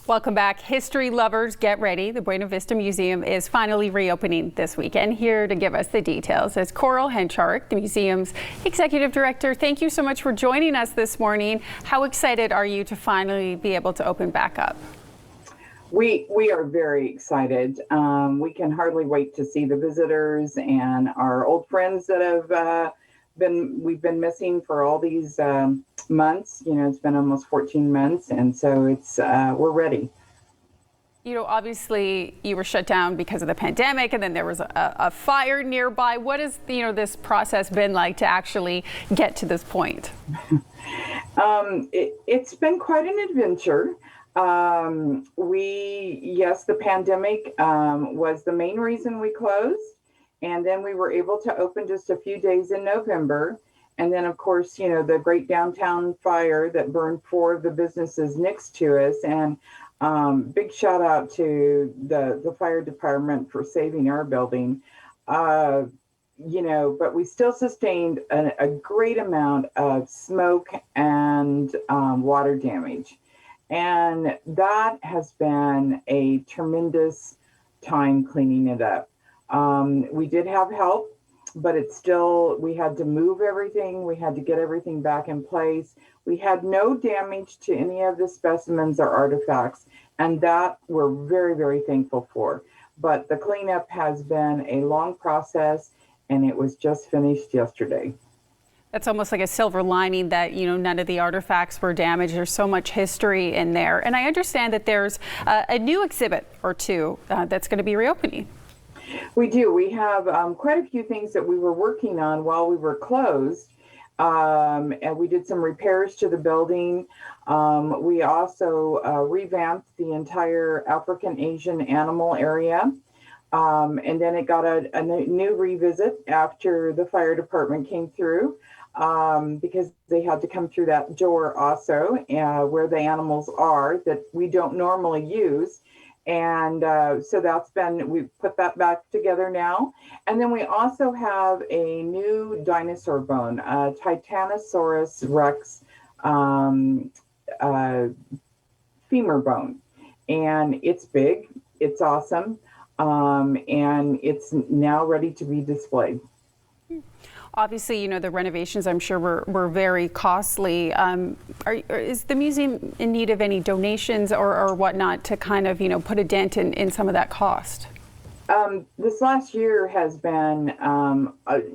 Welcome back. History lovers, get ready. The Buena Vista Museum is finally reopening this weekend. Here to give us the details is Koral Hancharick, the museum's executive director. Thank you so much for joining us this morning. How excited are you to finally be able to open back up? We are very excited. We can hardly wait to see the visitors and our old friends that have we've been missing for all these months. You know, it's been almost 14 months, and so it's we're ready. You know, obviously you were shut down because of the pandemic, and then there was a fire nearby. What has this process been like to actually get to this point? It's been quite an adventure. Yes, the pandemic was the main reason we closed. And then we were able to open just a few days in November. And then, of course, you know, the great downtown fire that burned 4 of the businesses next to us. And big shout out to the fire department for saving our building. But we still sustained a great amount of smoke and water damage. And that has been a tremendous time cleaning it up. We did have help, but we had to move everything. We had to get everything back in place. We had no damage to any of the specimens or artifacts, and that we're very, very thankful for. But the cleanup has been a long process, and it was just finished yesterday. That's almost like a silver lining that, none of the artifacts were damaged. There's so much history in there. And I understand that there's a new exhibit or two that's going to be reopening. We do. We have quite a few things that we were working on while we were closed. And we did some repairs to the building. We also revamped the entire African Asian animal area. And then it got a new revisit after the fire department came through, because they had to come through that door also, where the animals are that we don't normally use. And so we put that back together now. And then we also have a new dinosaur bone, Titanosaurus Rex femur bone. And it's big, it's awesome, and it's now ready to be displayed. Obviously, the renovations, I'm sure, were very costly. Is the museum in need of any donations or whatnot to kind of, put a dent in some of that cost? This last year has been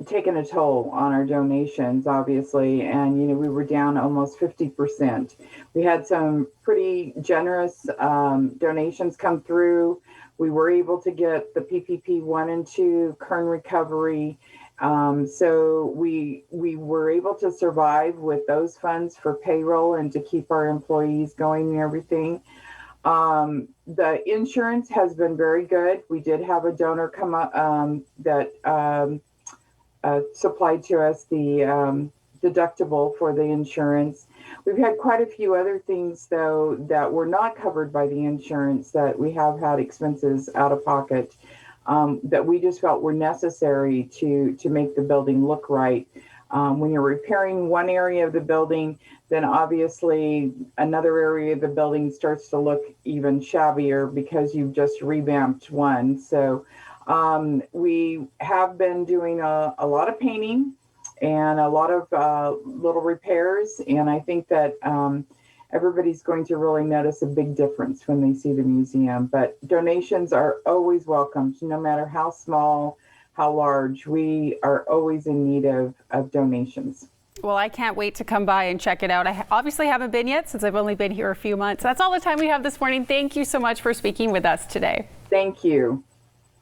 taking a toll on our donations, obviously, and, we were down almost 50%. We had some pretty generous donations come through. We were able to get the PPP 1 and 2 Kern recovery. So we were able to survive with those funds for payroll and to keep our employees going and everything. The insurance has been very good. We did have a donor come up that supplied to us the deductible for the insurance. We've had quite a few other things, though, that were not covered by the insurance that we have had expenses out of pocket. That we just felt were necessary to make the building look right. When you're repairing one area of the building, then obviously another area of the building starts to look even shabbier because you've just revamped one. So we have been doing a lot of painting and a lot of little repairs, and I think that everybody's going to really notice a big difference when they see the museum. But donations are always welcome, no matter how small, how large. We are always in need of donations. Well, I can't wait to come by and check it out. I obviously haven't been yet since I've only been here a few months. That's all the time we have this morning. Thank you so much for speaking with us today. Thank you.